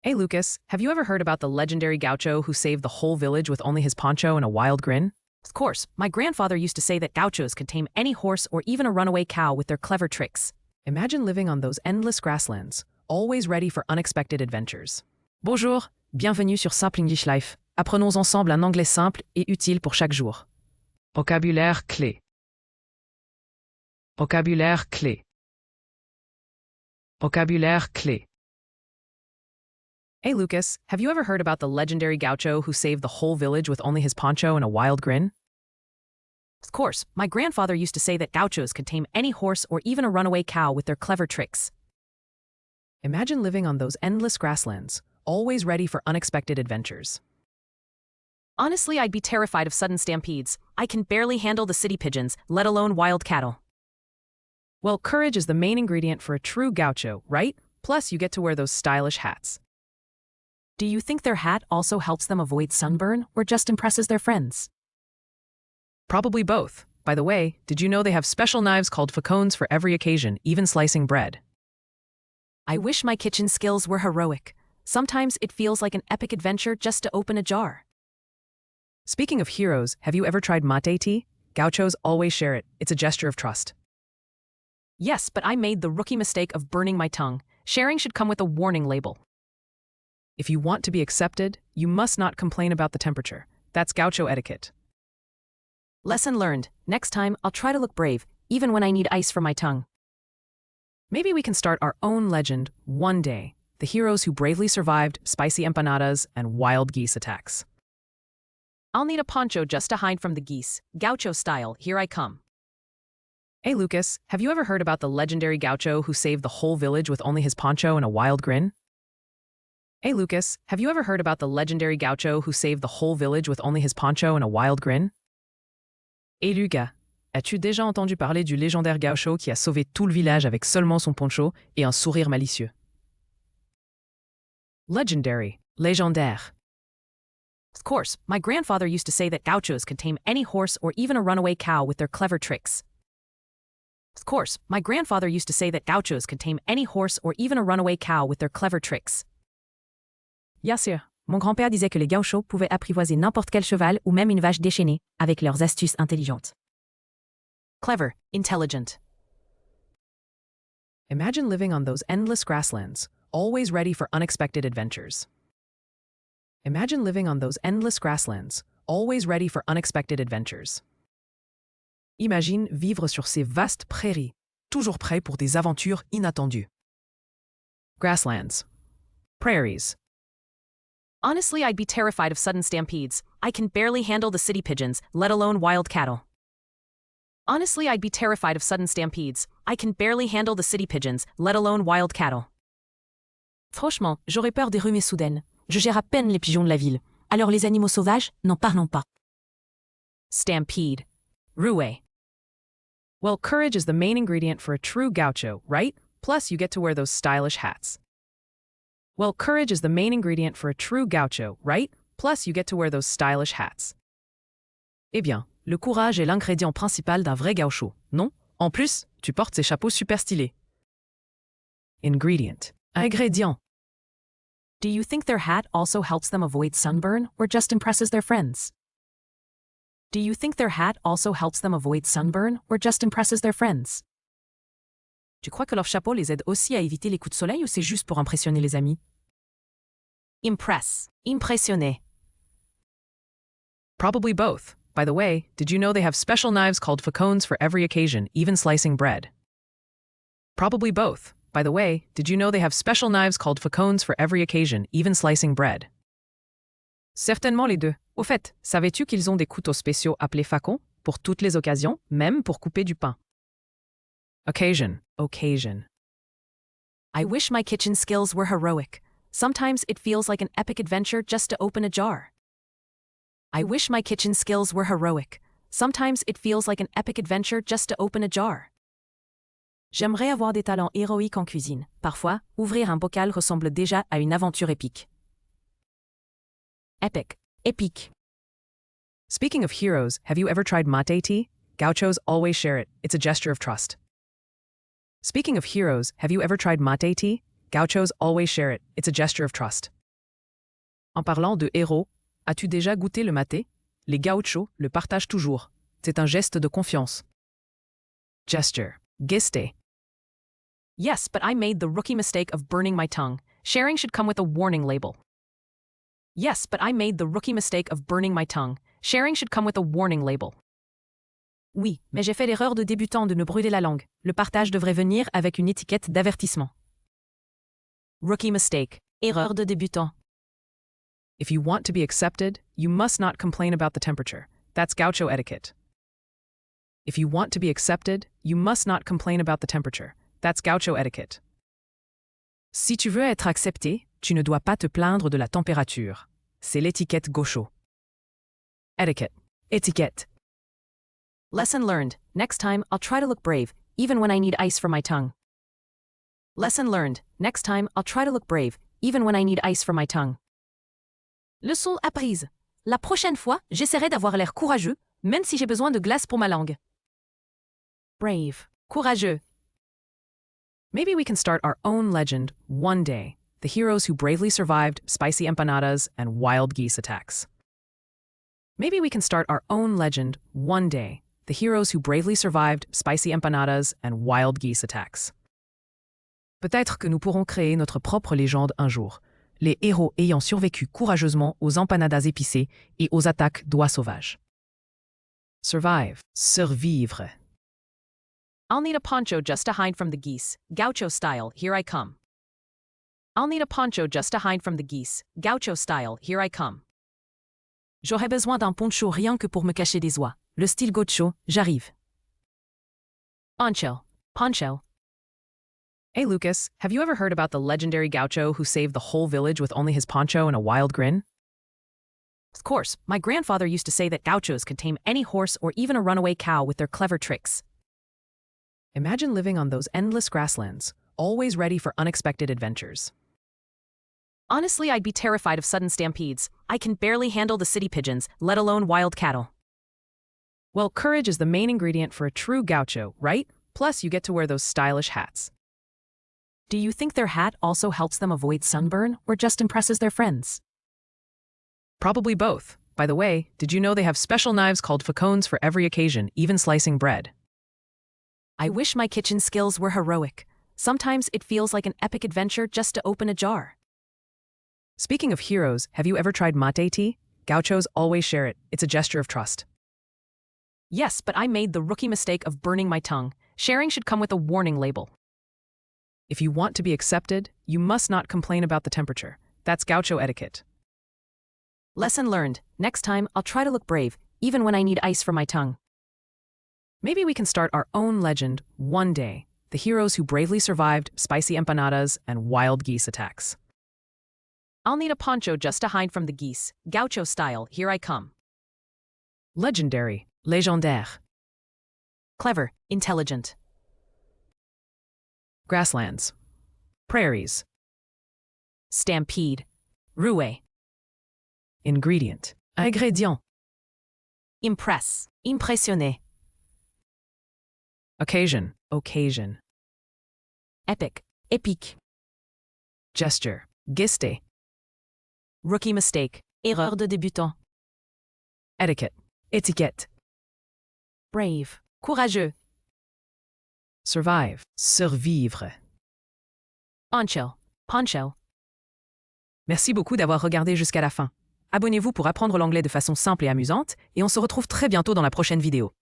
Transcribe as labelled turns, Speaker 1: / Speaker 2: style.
Speaker 1: Hey Lucas, have you ever heard about the legendary gaucho who saved the whole village with only his poncho and a wild grin?
Speaker 2: Of course, my grandfather used to say that gauchos could tame any horse or even a runaway cow with their clever tricks.
Speaker 1: Imagine living on those endless grasslands, always ready for unexpected adventures. Bonjour, bienvenue sur Simple English Life. Apprenons ensemble un anglais simple et utile pour chaque jour. Vocabulaire clé. Vocabulaire clé. Vocabulaire clé. Hey Lucas, have you ever heard about the legendary gaucho who saved the whole village with only his poncho and a wild grin?
Speaker 2: Of course, my grandfather used to say that gauchos could tame any horse or even a runaway cow with their clever tricks.
Speaker 1: Imagine living on those endless grasslands, always ready for unexpected adventures.
Speaker 2: Honestly, I'd be terrified of sudden stampedes. I can barely handle the city pigeons, let alone wild cattle.
Speaker 1: Well, courage is the main ingredient for a true gaucho, right? Plus, you get to wear those stylish hats.
Speaker 2: Do you think their hat also helps them avoid sunburn or just impresses their friends?
Speaker 1: Probably both. By the way, did you know they have special knives called facones for every occasion, even slicing bread?
Speaker 2: I wish my kitchen skills were heroic. Sometimes it feels like an epic adventure just to open a jar.
Speaker 1: Speaking of heroes, have you ever tried mate tea? Gauchos always share it. It's a gesture of trust.
Speaker 2: Yes, but I made the rookie mistake of burning my tongue. Sharing should come with a warning label.
Speaker 1: If you want to be accepted, you must not complain about the temperature. That's gaucho etiquette.
Speaker 2: Lesson learned. Next time, I'll try to look brave, even when I need ice for my tongue.
Speaker 1: Maybe we can start our own legend one day. The heroes who bravely survived spicy empanadas and wild geese attacks.
Speaker 2: I'll need a poncho just to hide from the geese. Gaucho style, here I come.
Speaker 1: Hey Lucas, have you ever heard about the legendary gaucho who saved the whole village with only his poncho and a wild grin? Hey Lucas, have you ever heard about the legendary gaucho who saved the whole village with only his poncho and a wild grin? Hey Lucas, as-tu déjà entendu parler du légendaire gaucho qui a sauvé tout le village avec seulement son poncho et un sourire malicieux? Legendary, légendaire.
Speaker 2: Of course, my grandfather used to say that gauchos could tame any horse or even a runaway cow with their clever tricks. Of course, my grandfather used to say that gauchos could tame any horse or even a runaway cow with their clever tricks.
Speaker 1: Bien sûr.
Speaker 2: Mon grand-père disait que les gauchos pouvaient apprivoiser n'importe quel cheval ou même une vache déchaînée avec leurs astuces intelligentes. Clever, intelligent.
Speaker 1: Imagine living on those endless grasslands, always ready for unexpected adventures. Imagine living on those endless grasslands, always ready for unexpected adventures. Imagine vivre sur ces vastes prairies, toujours prêt pour des aventures inattendues. Grasslands. Prairies.
Speaker 2: Honestly, I'd be terrified of sudden stampedes. I can barely handle the city pigeons, let alone wild cattle. Honestly, I'd be terrified of sudden stampedes. I can barely handle the city pigeons, let alone wild cattle. Franchement, j'aurais peur des rumées soudaines. Je gère à peine les pigeons de la ville. Alors les animaux sauvages, n'en parlons pas.
Speaker 1: Stampede. Ruée. Well, courage is the main ingredient for a true gaucho, right? Plus, you get to wear those stylish hats. Well, courage is the main ingredient for a true gaucho, right? Plus, you get to wear those stylish hats. Eh bien, le courage est l'ingrédient principal d'un vrai gaucho, non? En plus, tu portes ces chapeaux super stylés. Ingredient. Ingrédient.
Speaker 2: Do you think their hat also helps them avoid sunburn or just impresses their friends? Do you think their hat also helps them avoid sunburn or just impresses their friends? Tu crois que leur chapeau les aide aussi à éviter les coups de soleil ou c'est juste pour impressionner les amis? Impress. Impressionner.
Speaker 1: Probably both. By the way, did you know they have special knives called facones for every occasion, even slicing bread? Probably both. By the way, did you know they have special knives called facones for every occasion, even slicing bread? Certainement les deux. Au fait, savais-tu qu'ils ont des couteaux spéciaux appelés facons, pour toutes les occasions, même pour couper du pain? Occasion. Occasion.
Speaker 2: I wish my kitchen skills were heroic. Sometimes it feels like an epic adventure just to open a jar. I wish my kitchen skills were heroic. Sometimes it feels like an epic adventure just to open a jar. J'aimerais avoir des talents héroïques en cuisine. Parfois, ouvrir un bocal ressemble déjà à une aventure épique. Epic. Épique.
Speaker 1: Speaking of heroes, have you ever tried mate tea? Gauchos always share it. It's a gesture of trust. Speaking of heroes, have you ever tried mate tea? Gauchos always share it. It's a gesture of trust. En parlant de héros, as-tu déjà goûté le maté? Les gauchos le partagent toujours. C'est un geste de confiance. Gesture. Geste.
Speaker 2: Yes, but I made the rookie mistake of burning my tongue. Sharing should come with a warning label. Yes, but I made the rookie mistake of burning my tongue. Sharing should come with a warning label. Oui, mais j'ai fait l'erreur de débutant de me brûler la langue. Le partage devrait venir avec une étiquette d'avertissement. Rookie mistake. Erreur de débutant.
Speaker 1: If you want to be accepted, you must not complain about the temperature. That's gaucho etiquette. If you want to be accepted, you must not complain about the temperature. That's gaucho etiquette.
Speaker 2: Si tu veux être accepté, tu ne dois pas te plaindre de la température. C'est l'étiquette gaucho.
Speaker 1: Etiquette.
Speaker 2: Étiquette. Lesson learned. Next time, I'll try to look brave, even when I need ice for my tongue. Lesson learned. Next time, I'll try to look brave, even when I need ice for my tongue. Leçon apprise. La prochaine fois, j'essaierai d'avoir l'air courageux, même si j'ai besoin de glace pour ma langue. Brave. Courageux.
Speaker 1: Maybe we can start our own legend one day. The heroes who bravely survived spicy empanadas and wild geese attacks. Maybe we can start our own legend one day. The heroes who bravely survived spicy empanadas and wild geese attacks. Peut-être que nous pourrons créer notre propre légende un jour. Les héros ayant survécu courageusement aux empanadas épicées et aux attaques d'oies sauvages. Survive. Survivre.
Speaker 2: I'll need a poncho just to hide from the geese. Gaucho style, here I come. I'll need a poncho just to hide from the geese. Gaucho style, here I come. J'aurais besoin d'un poncho rien que pour me cacher des oies. Le style gaucho, j'arrive. Poncho. Poncho.
Speaker 1: Hey Lucas, have you ever heard about the legendary gaucho who saved the whole village with only his poncho and a wild grin?
Speaker 2: Of course, my grandfather used to say that gauchos could tame any horse or even a runaway cow with their clever tricks.
Speaker 1: Imagine living on those endless grasslands, always ready for unexpected adventures.
Speaker 2: Honestly, I'd be terrified of sudden stampedes. I can barely handle the city pigeons, let alone wild cattle.
Speaker 1: Well, courage is the main ingredient for a true gaucho, right? Plus, you get to wear those stylish hats.
Speaker 2: Do you think their hat also helps them avoid sunburn or just impresses their friends?
Speaker 1: Probably both. By the way, did you know they have special knives called facones for every occasion, even slicing bread?
Speaker 2: I wish my kitchen skills were heroic. Sometimes it feels like an epic adventure just to open a jar.
Speaker 1: Speaking of heroes, have you ever tried mate tea? Gauchos always share it. It's a gesture of trust.
Speaker 2: Yes, but I made the rookie mistake of burning my tongue. Sharing should come with a warning label.
Speaker 1: If you want to be accepted, you must not complain about the temperature. That's gaucho etiquette.
Speaker 2: Lesson learned. Next time, I'll try to look brave, even when I need ice for my tongue.
Speaker 1: Maybe we can start our own legend one day. The heroes who bravely survived spicy empanadas and wild geese attacks.
Speaker 2: I'll need a poncho just to hide from the geese. Gaucho style, here I come.
Speaker 1: Legendary. Légendes.
Speaker 2: Clever. Intelligent.
Speaker 1: Grasslands. Prairies.
Speaker 2: Stampede. Roué.
Speaker 1: Ingredient. Ingrédient.
Speaker 2: Impress. Impressionner.
Speaker 1: Occasion. Occasion.
Speaker 2: Epic. Épique.
Speaker 1: Gesture. Geste.
Speaker 2: Rookie mistake. Erreur de débutant.
Speaker 1: Etiquette. Étiquette.
Speaker 2: Brave. Courageux.
Speaker 1: Survive. Survivre.
Speaker 2: Poncho. Poncho.
Speaker 1: Merci beaucoup d'avoir regardé jusqu'à la fin. Abonnez-vous pour apprendre l'anglais de façon simple et amusante, et on se retrouve très bientôt dans la prochaine vidéo.